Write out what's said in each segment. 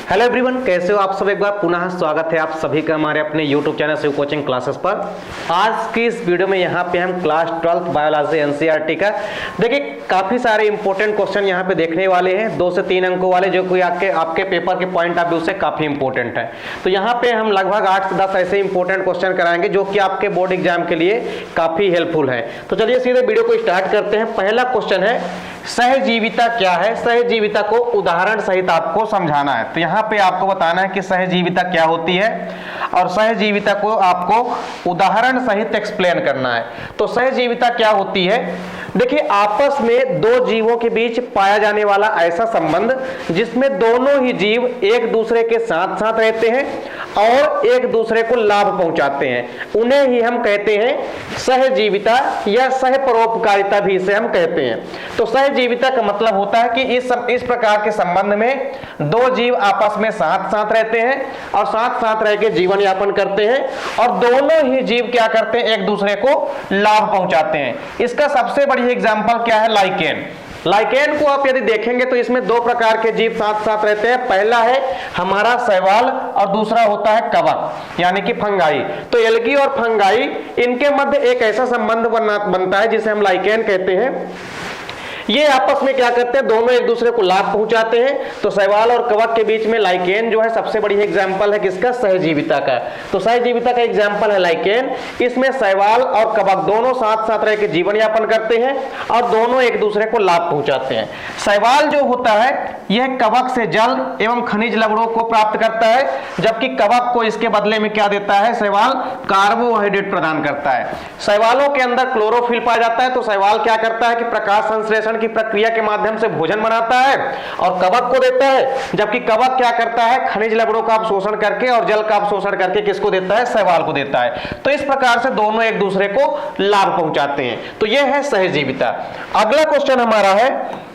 Hello everyone, कैसे हो आप सब। एक बार पुनः स्वागत है आप सभी का हमारे अपने YouTube channel Shiv coaching classes पर। आज की इस वीडियो में यहाँ पे हम क्लास 12th बायोलॉजी एनसीईआरटी का देखिए काफ़ी सारे इंपॉर्टेंट क्वेश्चन यहाँ पे देखने वाले हैं, 2 से 3 अंकों वाले, जो कोई आपके पेपर के पॉइंट ऑफ व्यू से काफ़ी इंपॉर्टेंट है। तो यहाँ पे हम लगभग 8 से 10 ऐसे इंपॉर्टेंट क्वेश्चन कराएंगे जो कि आपके बोर्ड एग्जाम के लिए काफ़ी हेल्पफुल है। तो चलिए सीधे वीडियो को स्टार्ट करते हैं। पहला क्वेश्चन है, सहजीविता क्या है। सहजीविता को उदाहरण सहित आपको समझाना है। तो यहाँ पे आपको बताना है कि सहजीविता क्या होती है और सहजीविता को आपको उदाहरण सहित एक्सप्लेन करना है। तो सहजीविता क्या होती है, देखिए आपस में दो जीवों के बीच पाया जाने वाला ऐसा संबंध जिसमें दोनों ही जीव एक दूसरे के साथ साथ रहते हैं और एक दूसरे को लाभ पहुंचाते हैं, उन्हें ही हम कहते हैं सहजीविता या सहपरोपकारिता भी इसे हम कहते हैं। तो सहजीविता का मतलब होता है कि इस प्रकार के संबंध में दो जीव आपस में साथ साथ रहते हैं और साथ साथ रह के जीवन यापन करते हैं और दोनों ही जीव क्या करते हैं, एक दूसरे को लाभ पहुंचाते हैं। इसका सबसे बड़ी एग्जांपल क्या है, लाइकेन। लाइकेन को आप यदि देखेंगे तो इसमें 2 प्रकार के जीव साथ साथ रहते हैं। पहला है हमारा शैवाल और दूसरा होता है कवक यानी कि फंगाई। तो एल्गी और फंगाई, इनके मध्य एक ऐसा संबंध बनता है जिसे हम लाइकेन कहते हैं। ये आपस में क्या करते हैं, दोनों एक दूसरे को लाभ पहुंचाते हैं। तो शैवाल और कवक के बीच में लाइकेन जो है सबसे बड़ी एग्जांपल है किसका, सहजीविता का। तो सहजीविता का एग्जांपल है लाइकेन। इसमें शैवाल और कवक दोनों साथ साथ रह के जीवन यापन करते हैं और दोनों एक दूसरे को लाभ पहुंचाते हैं। शैवाल जो होता है यह कवक से जल एवं खनिज लवणों को प्राप्त करता है, जबकि कवक को इसके बदले में क्या देता है, शैवाल कार्बोहाइड्रेट प्रदान करता है। शैवालों के अंदर क्लोरोफिल पाया जाता है। तो शैवाल क्या करता है कि प्रकाश संश्लेषण की प्रक्रिया के माध्यम से भोजन बनाता है और कवक को देता है, जबकि कवक क्या करता है, खनिज लवणों का अवशोषण करके और जल का अवशोषण करके किसको देता है, शैवाल को देता है। तो इस प्रकार से दोनों एक दूसरे को लाभ पहुंचाते हैं। तो यह है सहजीविता। अगला क्वेश्चन हमारा है,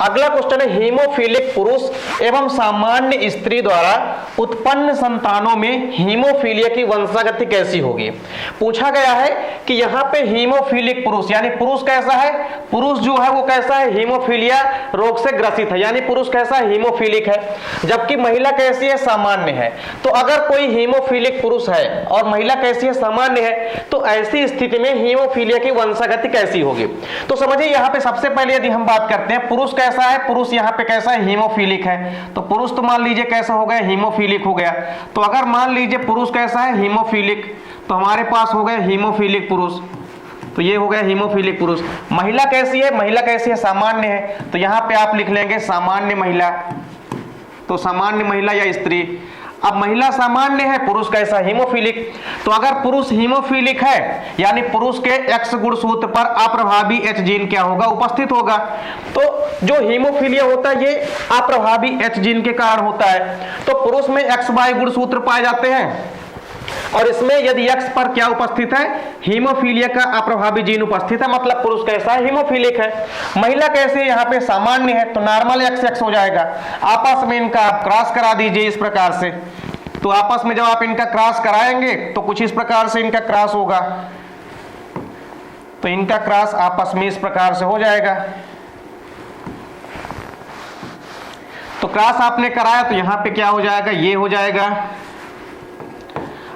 अगला क्वेश्चन है, हीमोफिलिक पुरुष एवं सामान्य स्त्री द्वारा उत्पन्न संतानों में हीमोफीलिया की वंशागति कैसी होगी। पूछा गया है कि यहाँ पे हीमोफिलिक पुरुष यानी पुरुष कैसा है, पुरुष जो है वो कैसा है, हीमोफीलिया रोग से ग्रसित है, यानी पुरुष कैसा है, हीमोफिलिक है, जबकि महिला कैसी है, सामान्य है। तो अगर कोई हीमोफिलिक पुरुष है और महिला कैसी है, सामान्य है, तो ऐसी स्थिति में हीमोफीलिया की वंशागति कैसी होगी। तो समझिए यहाँ पे सबसे पहले यदि हम बात करते हैं, पुरुष कैसा है, पुरुष यहाँ पे कैसा है, हीमोफिलिक है। तो पुरुष तो मान लीजिए कैसा हो गया, हीमोफिलिक हो गया। तो अगर मान लीजिए पुरुष कैसा है, हीमोफिलिक, तो हमारे पास हो गया हीमोफिलिक पुरुष। तो ये हो गया हीमोफिलिक पुरुष। महिला कैसी है, महिला कैसी है, सामान्य है। तो यहाँ पे आप लिख लेंगे सामान्य महिला। तो सामान्य महिला या स्त्री। अब महिला सामान्य है, पुरुष कैसा, हीमोफिलिक। तो अगर पुरुष हीमोफिलिक है यानी पुरुष के X गुणसूत्र पर अप्रभावी H जीन क्या होगा, उपस्थित होगा। तो जो हीमोफिलिया होता है ये अप्रभावी H जीन के कारण होता है। तो पुरुष में XY गुणसूत्र पाए जाते हैं और इसमें यदि X पर क्या उपस्थित है, हीमोफीलिया का अप्रभावी जीन उपस्थित है, मतलब पुरुष कैसा है, हीमोफिलिक है। महिला कैसे है, यहाँ पे सामान्य है, तो नॉर्मल XX हो जाएगा। आपस में इनका आप क्रॉस करा दीजिए इस प्रकार से। तो आपस में जब आप इनका क्रॉस कराएंगे तो कुछ इस प्रकार से इनका क्रॉस होगा। तो इनका क्रॉस आपस में इस प्रकार से हो जाएगा। तो क्रॉस आपने कराया तो यहाँ पे क्या हो जाएगा, ये हो जाएगा।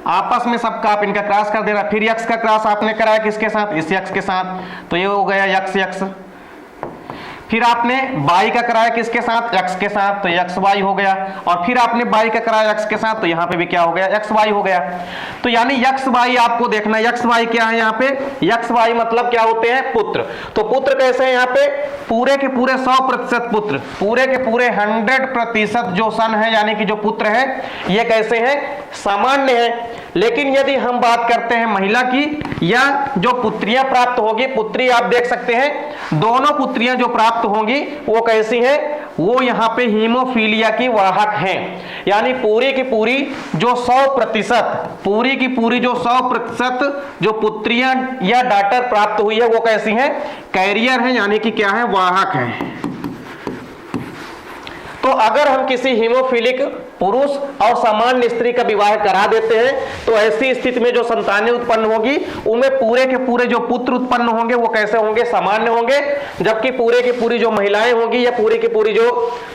आपस में सबका आप इनका क्रॉस कर देना। फिर यक्स का क्रॉस आपने कराया किसके साथ, इस यक्स के साथ, तो ये हो गया यक्स यक्स। फिर आपने बाई का कराया किसके साथ, एक्स के साथ, तो एक्स वाई हो गया। और फिर आपने बाई का कराया एक्स के साथ, तो यहाँ पे भी क्या हो गया, एक्स वाई हो गया। तो यानी एक्स वाई आपको देखना, एक्स वाई क्या है यहाँ पे, एक्स वाई मतलब क्या होते हैं, पुत्र। तो पुत्र कैसे हैं यहाँ पे, पूरे के पूरे 100% पुत्र, पूरे के पूरे 100% जो सन है यानी कि जो पुत्र है ये कैसे हैं, सामान्य है। लेकिन यदि हम बात करते हैं महिला की या जो पुत्रियां प्राप्त होगी, पुत्री आप देख सकते हैं दोनों पुत्रियां जो प्राप्त होंगी वो कैसी हैं, वो यहाँ पे हीमोफीलिया की वाहक हैं। यानी पूरी की पूरी जो 100%, पूरी की पूरी जो 100% जो पुत्रियां या डॉटर प्राप्त हुई है वो कैसी हैं, कैरियर हैं, यानी कि क्या है, वाहक हैं। तो अगर हम किसी हीमोफिलिक पुरुष और सामान्य स्त्री का विवाह करा देते हैं तो ऐसी स्थिति में जो संतानें उत्पन्न होगी उनमें पूरे के पूरे जो पुत्र उत्पन्न होंगे वो कैसे होंगे, सामान्य होंगे, जबकि पूरे की पूरी जो महिलाएं होंगी या पूरी की पूरी जो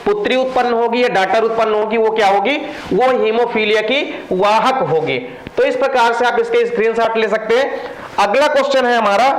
पुत्री उत्पन्न होगी या डॉटर उत्पन्न होगी वो क्या होगी, वो हीमोफीलिया की वाहक होगी। तो इस प्रकार से आप इसके स्क्रीनशॉट ले सकते हैं। अगला क्वेश्चन है हमारा,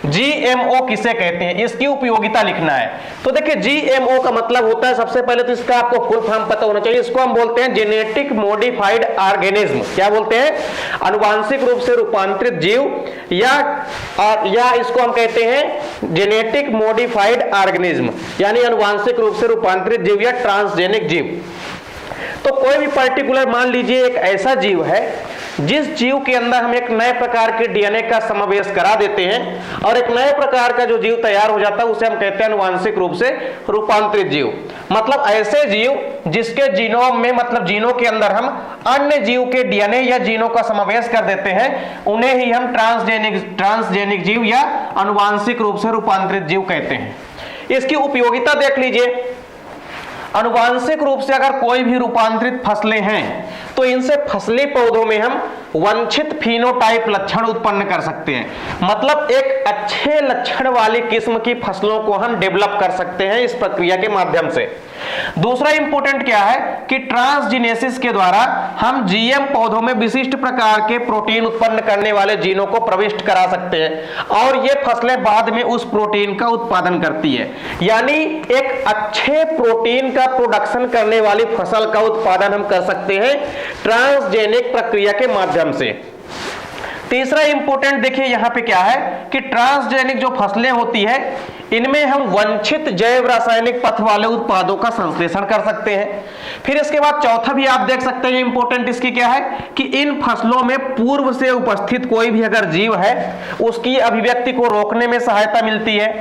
जीएमओ किसे कहते हैं, इसकी उपयोगिता लिखना है। तो देखिए जीएमओ का मतलब होता है, सबसे पहले तो इसका आपको फुल फॉर्म पता होना चाहिए, इसको हम बोलते हैं जेनेटिक मॉडिफाइड ऑर्गेनिज्म। क्या बोलते हैं, आनुवांशिक रूप से रूपांतरित जीव, या इसको हम कहते हैं जेनेटिक मॉडिफाइड ऑर्गेनिज्म, यानी आनुवांशिक रूप से रूपांतरित जीव या ट्रांसजेनिक जीव। तो कोई भी पर्टिकुलर मान लीजिए एक ऐसा जीव है जिस जीव के अंदर हम एक नए प्रकार के डीएनए का समावेश करा देते हैं और एक नए प्रकार का जो जीव तैयार हो जाता है उसे हम कहते हैं आनुवांशिक रूप से रूपांतरित जीव। मतलब ऐसे जीव जिसके जीनोम में, मतलब जीनों के अंदर हम अन्य जीव के डीएनए या जीनों का समावेश कर देते हैं, उन्हें ही हम ट्रांसजेनिक जीव या आनुवांशिक रूप से रूपांतरित जीव कहते हैं। इसकी उपयोगिता देख लीजिए। आनुवांशिक रूप से अगर कोई भी रूपांतरित फसलें हैं तो इनसे फसली पौधों में हम वांछित फिनोटाइप लक्षण उत्पन्न कर सकते हैं। मतलब एक अच्छे लक्षण वाली किस्म की फसलों को हम डेवलप कर सकते हैं इस प्रक्रिया के माध्यम से। दूसरा इंपॉर्टेंट क्या है कि ट्रांसजीनेसिस के द्वारा हम जीएम पौधों में विशिष्ट प्रकार के प्रोटीन उत्पन्न करने वाले जीनों को प्रविष्ट करा सकते हैं और ये फसलें बाद में उस प्रोटीन का उत्पादन करती है। यानी एक अच्छे प्रोटीन का प्रोडक्शन करने वाली फसल का उत्पादन हम कर सकते हैं ट्रांसजेनिक प्रक्रिया के माध्यम से। तीसरा इंपॉर्टेंट देखिए यहां पे क्या है कि ट्रांसजेनिक जो फसलें होती है इनमें हम वांछित जैव रासायनिक पथ वाले उत्पादों का संश्लेषण कर सकते हैं। फिर इसके बाद चौथा भी आप देख सकते हैं, इंपॉर्टेंट इसकी क्या है कि इन फसलों में पूर्व से उपस्थित कोई भी अगर जीव है उसकी अभिव्यक्ति को रोकने में सहायता मिलती है।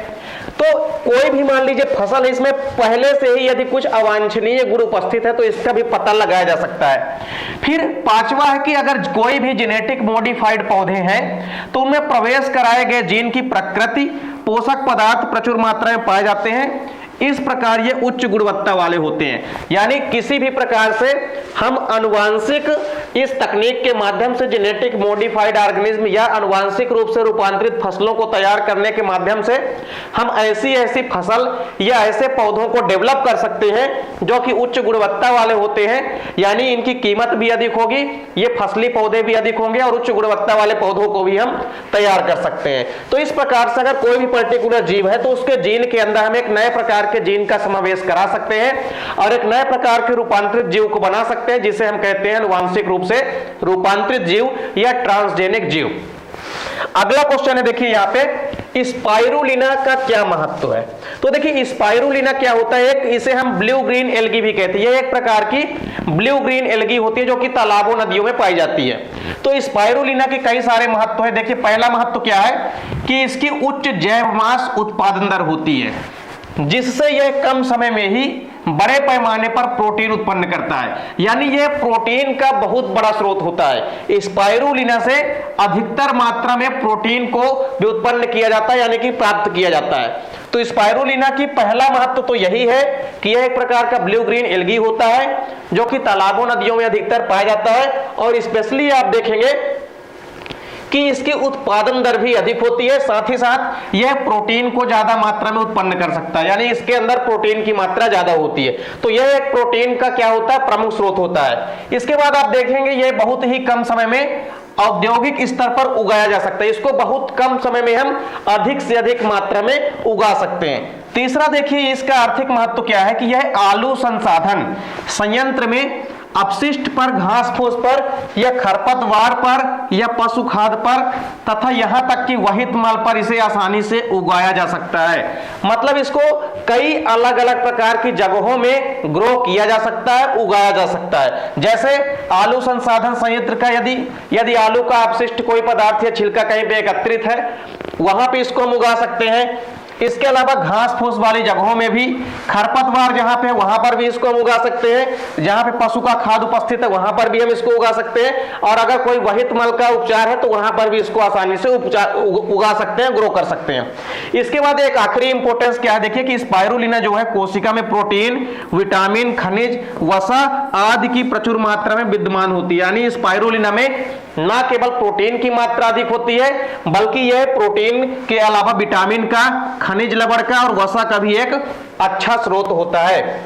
तो कोई भी मान लीजिए फसल, इसमें पहले से ही यदि कुछ अवांछनीय गुण उपस्थित है तो इसका भी पता लगाया जा सकता है। फिर पांचवा है कि अगर कोई भी जेनेटिक मॉडिफाइड पौधे हैं तो उनमें प्रवेश कराए गए जीन की प्रकृति, पोषक पदार्थ प्रचुर मात्रा में पाए जाते हैं, इस प्रकार ये उच्च गुणवत्ता वाले होते हैं। यानी किसी भी प्रकार से हम आनुवांशिक इस तकनीक के माध्यम से जेनेटिक मॉडिफाइड ऑर्गेनिज्म या आनुवांशिक रूप से रूपांतरित फसलों को तैयार करने के माध्यम से हम ऐसी फसल या ऐसे पौधों को डेवलप कर सकते हैं जो कि उच्च गुणवत्ता वाले होते हैं। यानी इनकी कीमत भी अधिक होगी, ये फसली पौधे भी अधिक होंगे और उच्च गुणवत्ता वाले पौधों को भी हम तैयार कर सकते हैं। तो इस प्रकार से अगर कोई भी पर्टिकुलर जीव है तो उसके जीन के अंदर हम एक नए प्रकार के जीन का समावेश करा सकते हैं और एक नए प्रकार के रूपांतरित जीव को बना सकते हैं जिसे हम कहते हैं आनुवांशिक रूप से रूपांतरित जीव या ट्रांसजेनिक जीव। अगला क्वेश्चन है, देखिए यहाँ पे स्पाइरुलिना का क्या महत्व है। तो देखिए स्पाइरुलिना क्या होता है, एक इसे हम ब्लू ग्रीन एल्गी भी कहते हैं। ये एक प्रकार की ब्लू ग्रीन एल्गी होती है जो कि तालाबों नदियों में पाई जाती है। तो स्पाइरुलिना के कई सारे महत्व है। देखिए पहला महत्व क्या है कि इसकी उच्च जैव मास उत्पादन दर होती है जिससे यह कम समय में ही बड़े पैमाने पर प्रोटीन उत्पन्न करता है। यानी यह प्रोटीन का बहुत बड़ा स्रोत होता है। स्पाइरुलिना से अधिकतर मात्रा में प्रोटीन को भी उत्पन्न किया जाता है, यानी कि प्राप्त किया जाता है। तो स्पाइरुलिना की पहला महत्व तो यही है कि यह एक प्रकार का ब्लू ग्रीन एल्गी होता है जो कि तालाबों नदियों में अधिकतर पाया जाता है और स्पेशली आप देखेंगे कि इसकी उत्पादन दर भी अधिक होती है। साथ ही साथ यह प्रोटीन को ज्यादा मात्रा में उत्पन्न कर सकता है, यानी इसके अंदर प्रोटीन की मात्रा ज्यादा होती है। तो यह एक प्रोटीन का क्या होता है, प्रमुख स्रोत होता है। इसके बाद आप देखेंगे यह बहुत ही कम समय में औद्योगिक स्तर पर उगाया जा सकता है। इसको बहुत कम समय में हम अधिक से अधिक मात्रा में उगा सकते हैं। तीसरा देखिए इसका आर्थिक महत्व क्या है कि यह आलू संसाधन संयंत्र में अपशिष्ट पर, घास फूस पर या खरपतवार पर या पशु खाद पर तथा यहां तक कि वहित माल पर इसे आसानी से उगाया जा सकता है। मतलब इसको कई अलग अलग प्रकार की जगहों में ग्रो किया जा सकता है, उगाया जा सकता है। जैसे आलू संसाधन संयंत्र का यदि आलू का अपशिष्ट कोई पदार्थ या छिलका कहीं पे एकत्रित है वहां पे इसको हम उगा सकते हैं। इसके अलावा घास फूस वाली जगहों में भी, खरपतवार जहां पे है वहां पर भी इसको हम उगा सकते हैं, जहां पे पशु का खाद उपस्थित है वहां पर भी हम इसको उगा सकते हैं, और अगर कोई वहित मल का उपचार है तो वहां पर भी इसको आसानी से उगा सकते हैं, ग्रो कर सकते हैं। इसके बाद एक आखिरी इंपॉर्टेंस क्या है, देखिए कि स्पाइरुलिना जो है कोशिका में प्रोटीन, विटामिन, खनिज, वसा आदि की प्रचुर मात्रा में विद्यमान होती है। यानी स्पाइरुलिना में ना केवल प्रोटीन की मात्रा अधिक होती है बल्कि यह प्रोटीन के अलावा विटामिन का, खनिज लवण का और वसा का भी एक अच्छा स्रोत होता है।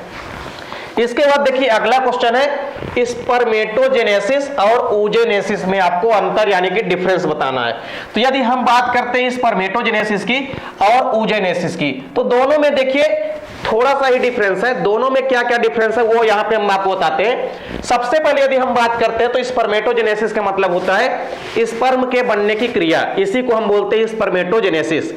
इसके बाद देखिए अगला क्वेश्चन है स्पर्मेटोजेनेसिस और oogenesis में आपको अंतर यानी कि डिफरेंस बताना है। तो यदि हम बात करते हैं स्पर्मेटोजेनेसिस की और oogenesis की, तो दोनों में देखिए थोड़ा सा ही डिफरेंस है। दोनों में क्या क्या डिफरेंस है वो यहाँ पे हम आपको बताते हैं। सबसे पहले यदि हम बात करते हैं तो स्पर्मेटोजेनेसिस का मतलब होता है स्पर्म के बनने की क्रिया, इसी को हम बोलते हैं स्पर्मेटोजेनेसिस।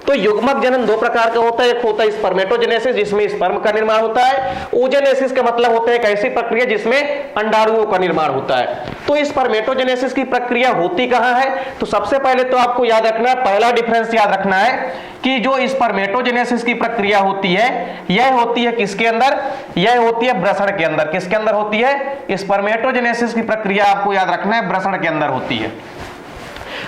तो युग्मक जनन दो प्रकार का होता है, एक होता है स्पर्मेटोजेनेसिस जिसमें स्पर्म का निर्माण होता है, oogenesis का मतलब होता है एक ऐसी प्रक्रिया जिसमें अंडाणुओं का निर्माण होता है। तो स्पर्मेटोजेनेसिस की प्रक्रिया होती कहां है, तो सबसे पहले तो आपको याद रखना है, पहला डिफरेंस याद रखना है कि जो स्पर्मेटोजेनेसिस की प्रक्रिया होती है यह होती है किसके अंदर, यह होती है वृषण के अंदर। किसके अंदर होती है, स्पर्मेटोजेनेसिस की प्रक्रिया आपको याद रखना है वृषण के अंदर होती है।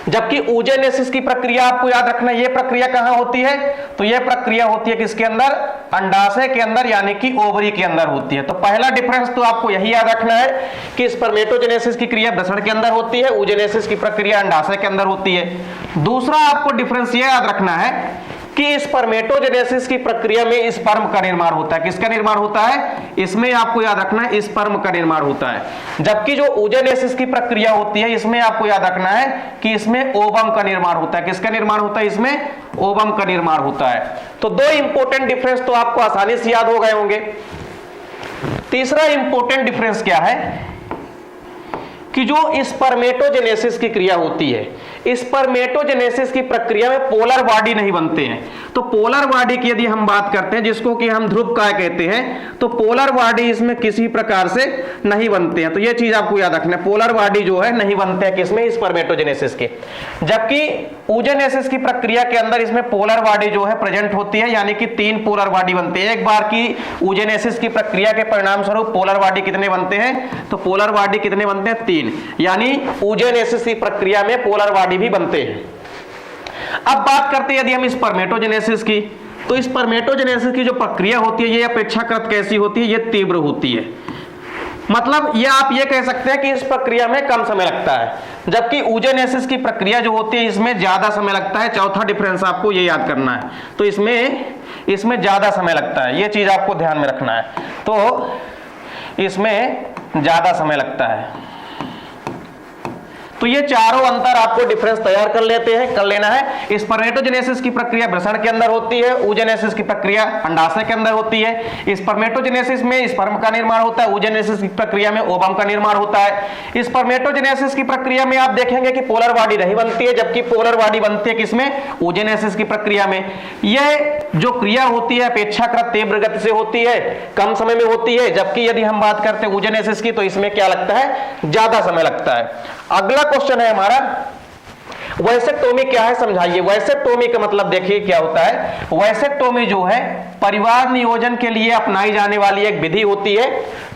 जबकि oogenesis की प्रक्रिया आपको याद रखना है, यह प्रक्रिया कहां होती है, तो यह प्रक्रिया होती है किसके अंदर, अंडाशय के अंदर यानी कि ओवरी के अंदर होती है। तो पहला डिफरेंस तो आपको यही याद रखना है कि स्पर्मेटोजेनेसिस की क्रिया वृषण के अंदर होती है, oogenesis की प्रक्रिया अंडाशय के अंदर होती है। दूसरा आपको डिफरेंस यह याद रखना है कि स्पर्मेटोजेनेसिस की प्रक्रिया में स्पर्म का निर्माण होता है। किसका निर्माण होता है, इसमें आपको याद रखना है स्पर्म का निर्माण होता है। जबकि जो oogenesis की प्रक्रिया होती है इसमें आपको याद रखना है कि इसमें ओवम का निर्माण होता है। किसका निर्माण होता है, इसमें ओवम का निर्माण होता है। तो दो इंपॉर्टेंट डिफरेंस तो आपको आसानी से याद हो गए होंगे। तीसरा इंपॉर्टेंट डिफरेंस क्या है कि जो स्पर्मेटोजेनेसिस की क्रिया होती है, स्पर्मेटोजेनेसिस की प्रक्रिया में पोलर बॉडी नहीं बनते हैं। तो पोलर बॉडी की यदि हम बात करते हैं जिसको कि हम ध्रुवकाय कहते हैं, तो पोलर बॉडी इसमें किसी प्रकार से नहीं बनते हैं। तो यह चीज आपको याद रखना है, पोलर बॉडी जो है नहीं बनते हैं किसमें, स्पर्मेटोजेनेसिस के। जबकि oogenesis की प्रक्रिया के अंदर इसमें पोलर बॉडी जो है प्रेजेंट होती है, यानी कि 3 पोलर बॉडी बनते हैं। एक बार की oogenesis की प्रक्रिया के परिणाम स्वरूप पोलर बॉडी कितने बनते हैं, तो पोलर बॉडी कितने बनते हैं, 3। यानी oogenesis की प्रक्रिया में पोलर बॉडी भी बनते हैं। अब बात करते हैं यदि हम स्पर्मेटोजेनेसिस की, तो स्पर्मेटोजेनेसिस की जो प्रक्रिया होती है ये अपेक्षाकृत कैसी होती है, ये तीव्र होती है। मतलब ये आप ये कह सकते हैं कि इस प्रक्रिया में कम समय लगता है, जबकि oogenesis की प्रक्रिया जो होती है इसमें ज्यादा समय लगता है। चौथा डिफरेंस आपको ये याद करना है, तो इसमें ज्यादा समय लगता है, ये चीज आपको ध्यान में रखना है। तो इसमें ज्यादा समय लगता है। तो ये चारों अंतर आपको डिफरेंस तैयार कर लेना है। स्पर्मेटोजेनेसिस की प्रक्रिया वृषण के अंदर होती है, oogenesis की प्रक्रिया अंडाशय के अंदर होती है। स्पर्मेटोजेनेसिस में स्पर्म का निर्माण होता है, oogenesis की प्रक्रिया में ओवम का निर्माण होता है। स्पर्मेटोजेनेसिस की प्रक्रिया में आप देखेंगे कि पोलर बॉडी नहीं बनती है, जबकि पोलर बॉडी बनती है किसमें, oogenesis की प्रक्रिया में। यह जो क्रिया होती है अपेक्षाकृत तीव्र गति से होती है, कम समय में होती है। जबकि यदि हम बात करते हैं oogenesis की, तो इसमें क्या लगता है, ज्यादा समय लगता है। अगला क्वेश्चन है हमारा वैसेक्टोमी क्या है, समझाइए। वैसेक्टोमी का मतलब देखिए क्या होता है। वैसेक्टोमी जो है परिवार नियोजन के लिए अपनाई जाने वाली एक विधि होती है।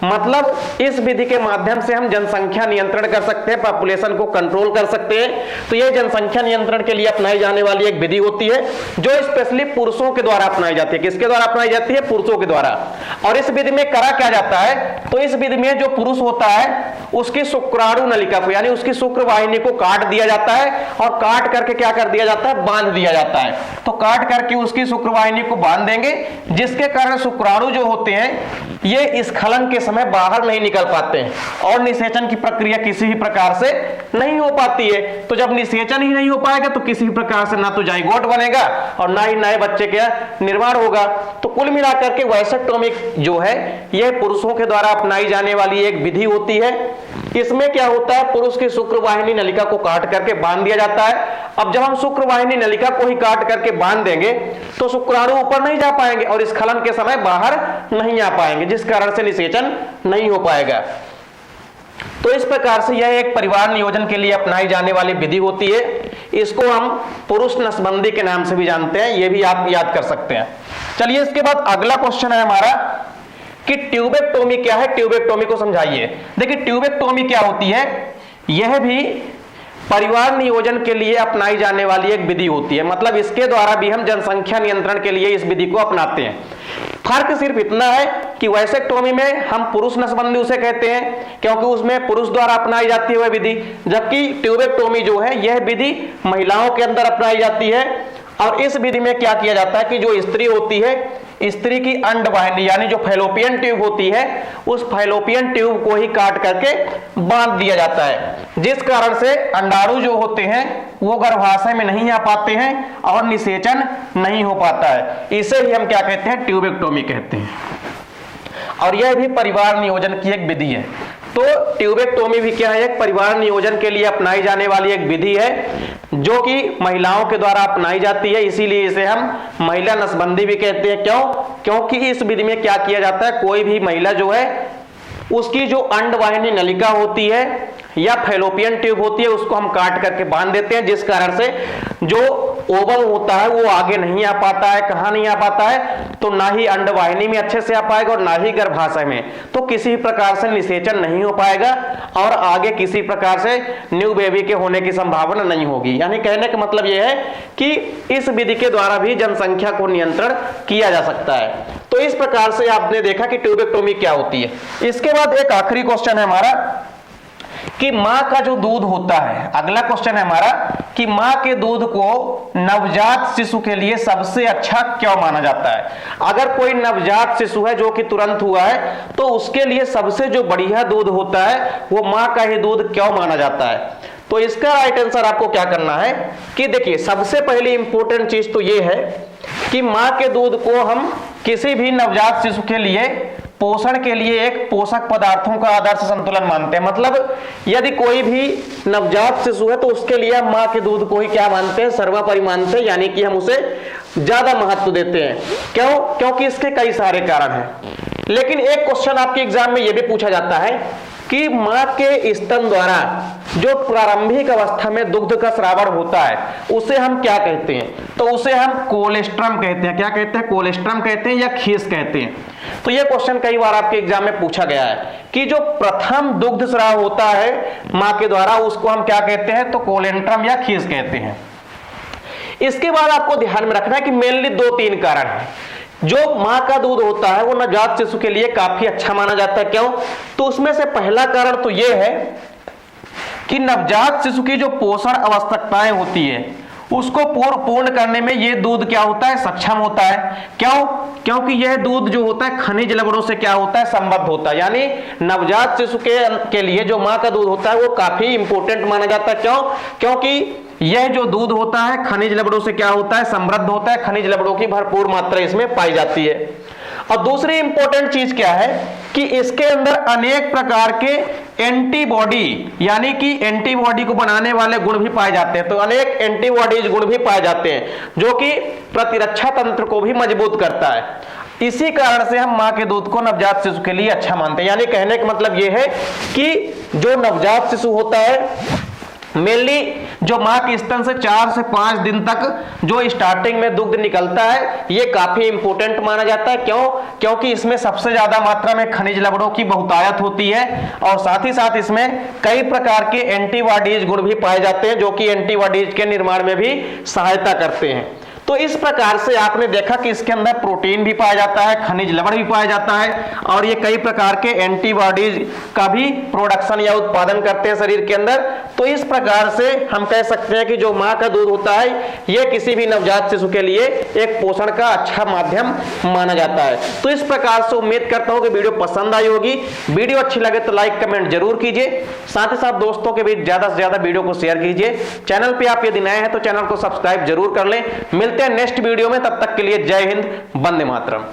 मतलब इस विधि के माध्यम से हम जनसंख्या नियंत्रण कर सकते हैं, पॉपुलेशन को कंट्रोल कर सकते हैं। तो यह जनसंख्या नियंत्रण के लिए अपनाई जाने वाली एक विधि होती है जो स्पेशली पुरुषों के द्वारा अपनाई जाती है। किसके द्वारा अपनाई जाती है, पुरुषों के द्वारा। और इस विधि में करा क्या जाता है, तो इस विधि में जो पुरुष होता है उसकी शुक्राणु नलिका को यानी उसकी शुक्र वाहिनी को काट दिया जाता है, और काट करके क्या कर दिया जाता है, बांध दिया जाता है। तो काट करके उसकी शुक्र वाहिनी को बांध देंगे, जिसके कारण शुक्राणु जो होते हैं ये स्खलन के समय बाहर नहीं निकल पाते हैं और निषेचन की प्रक्रिया किसी भी प्रकार से नहीं हो पाती है। तो जब निषेचन ही नहीं हो पाएगा तो किसी भी प्रकार से ना तो जाइगोट बनेगा और ना ही नए बच्चे का निर्माण होगा। तो कुल मिलाकर के वैसेक्टोमी जो है यह पुरुषों के द्वारा अपनाई जाने वाली एक विधि होती है। इसमें क्या होता है, पुरुष की शुक्र वाहिनी नलिका को काट करके बांध दिया जाता है। अब जब हम शुक्र वाहिनी नलिका को ही काट करके बांध देंगे तो शुक्राणु ऊपर नहीं जा पाएंगे और स्खलन के समय बाहर नहीं आ पाएंगे, जिस कारण से निषेचन नहीं हो पाएगा। तो इस प्रकार से यह एक परिवार नियोजन के लिए अपनाई जाने वाली विधि होती है। इसको हम पुरुष नसबंदी के नाम से भी जानते हैं, ये भी आप याद कर सकते हैं। चलिए इसके बाद अगला क्वेश्चन है हमारा कि ट्यूबेक्टोमी क्या है, ट्यूबेक्टोमी को समझाइए। देखिए ट्यूबेक्टोमी क्या होती है, यह भी परिवार नियोजन के लिए अपनाई जाने वाली एक विधि होती है। मतलब इसके द्वारा भी हम जनसंख्या नियंत्रण के लिए इस विधि को अपनाते हैं। फर्क सिर्फ इतना है कि वैसेक्टोमी में हम पुरुष नसबंदी उसे कहते हैं क्योंकि उसमें पुरुष द्वारा अपनाई जाती है वह विधि, जबकि ट्यूबेक्टोमी जो है यह विधि महिलाओं के अंदर अपनाई जाती है। और इस विधि में क्या किया जाता है कि जो स्त्री होती है, स्त्री की अंडवाहिनी यानी जो फैलोपियन ट्यूब होती है, उस फैलोपियन ट्यूब को ही काट करके बांध दिया जाता है, जिस कारण से अंडाणु जो होते हैं वो गर्भाशय में नहीं आ पाते हैं और निषेचन नहीं हो पाता है। इसे ही हम क्या कहते हैं, ट्यूबेक्टोमी कहते हैं। और यह भी परिवार नियोजन की एक विधि है। तो ट्यूबेक्टोमी भी क्या है, एक परिवार नियोजन के लिए अपनाई जाने वाली एक विधि है जो कि महिलाओं के द्वारा अपनाई जाती है, इसीलिए इसे हम महिला नसबंदी भी कहते हैं। क्यों? क्योंकि इस विधि में क्या किया जाता है, कोई भी महिला जो है उसकी जो अंडवाहिनी नलिका होती है या फैलोपियन ट्यूब होती है उसको हम काट करके बांध देते हैं, जिस कारण से जो ओवम होता है वो आगे नहीं आ पाता है। कहां नहीं आ पाता है, तो ना ही अंडवाहिनी में अच्छे से आ पाएगा और ना ही गर्भाशय में, तो किसी प्रकार से निषेचन नहीं हो पाएगा और आगे किसी प्रकार से न्यू बेबी के होने की संभावना नहीं होगी। यानी कहने का मतलब यह है कि इस विधि के द्वारा भी जनसंख्या को नियंत्रण किया जा सकता है। तो इस प्रकार से आपने देखा कि ट्यूबेक्टोमी क्या होती है। इसके बाद एक आखिरी क्वेश्चन है हमारा कि मां का जो दूध होता है, अगला क्वेश्चन है हमारा कि मां के दूध को नवजात शिशु के लिए सबसे अच्छा क्यों माना जाता है। अगर कोई नवजात शिशु है जो कि तुरंत हुआ है तो उसके लिए सबसे जो बढ़िया दूध होता है वो मां का ही दूध क्यों माना जाता है। तो इसका राइट आंसर आपको क्या करना है कि देखिए सबसे पहली इंपॉर्टेंट चीज तो ये है कि मां के दूध को हम किसी भी नवजात शिशु के लिए पोषण के लिए एक पोषक पदार्थों का आदर्श संतुलन मानते हैं। मतलब यदि कोई भी नवजात शिशु है तो उसके लिए हम मां के दूध को ही क्या मानते हैं, सर्वोपरि मानते हैं, यानी कि हम उसे ज्यादा महत्व देते हैं। क्यों? क्योंकि इसके कई सारे कारण हैं। लेकिन एक क्वेश्चन आपके एग्जाम में यह भी पूछा जाता है कि मां के स्तन द्वारा जो प्रारंभिक अवस्था में दुग्ध का स्रावण होता है उसे हम क्या कहते हैं, तो उसे हम कोलेस्ट्रम कहते हैं। क्या कहते हैं? कोलेस्ट्रम कहते हैं या खीस कहते हैं। तो यह क्वेश्चन कई बार आपके एग्जाम में पूछा गया है कि जो प्रथम दुग्ध स्राव होता है मां के द्वारा उसको हम क्या कहते हैं, तो कोलेस्ट्रम या खीस कहते हैं। इसके बाद आपको ध्यान में रखना है कि मेनली 2-3 कारण है। जो मां का दूध होता है वो नवजात शिशु के लिए काफी अच्छा माना जाता है। क्यों? तो उसमें से पहला कारण तो यह है कि नवजात शिशु की जो पोषण आवश्यकताएं होती है उसको पूर्ण करने में यह दूध क्या होता है, सक्षम होता है। क्यों? क्योंकि यह दूध जो होता है खनिज लवणों से क्या होता है, समृद्ध होता है। यानी नवजात शिशु के लिए जो मां का दूध होता है वो काफी इंपॉर्टेंट माना जाता है। क्यों? क्योंकि यह जो दूध होता है खनिज लवणों से क्या होता है, समृद्ध होता है, खनिज लवणों की भरपूर मात्रा इसमें पाई जाती है। और दूसरी इंपॉर्टेंट चीज क्या है कि इसके अंदर अनेक प्रकार के एंटीबॉडी यानी कि एंटीबॉडी को बनाने वाले गुण भी पाए जाते हैं। तो अनेक एंटीबॉडीज गुण भी पाए जाते हैं जो कि प्रतिरक्षा तंत्र को भी मजबूत करता है। इसी कारण से हम मां के दूध को नवजात शिशु के लिए अच्छा मानते हैं। यानी कहने का मतलब यह है कि जो नवजात शिशु होता है मेनली जो मां के स्तन से 4 से 5 दिन तक जो स्टार्टिंग में दुग्ध निकलता है ये काफी इंपॉर्टेंट माना जाता है। क्यों? क्योंकि इसमें सबसे ज्यादा मात्रा में खनिज लवणों की बहुतायत होती है और साथ ही साथ इसमें कई प्रकार के एंटीबॉडीज गुण भी पाए जाते हैं जो कि एंटीबॉडीज के निर्माण में भी सहायता करते हैं। तो इस प्रकार से आपने देखा कि इसके अंदर प्रोटीन भी पाया जाता है, खनिज लवण भी पाया जाता है और ये कई प्रकार के एंटीबॉडीज का भी प्रोडक्शन या उत्पादन करते हैं शरीर के अंदर। तो इस प्रकार से हम कह सकते हैं कि जो मां का दूध होता है ये किसी भी नवजात शिशु के लिए एक पोषण का अच्छा माध्यम माना जाता है। तो इस प्रकार से उम्मीद करता हूं कि वीडियो पसंद आई होगी। वीडियो अच्छी लगे तो लाइक कमेंट जरूर कीजिए, साथ ही साथ दोस्तों के बीच ज्यादा से ज्यादा वीडियो को शेयर कीजिए। चैनल पे आप यदि नए हैं तो चैनल को सब्सक्राइब जरूर कर लें। मिलते हैं नेक्स्ट वीडियो में, तब तक के लिए जय हिंद, वंदे मातरम।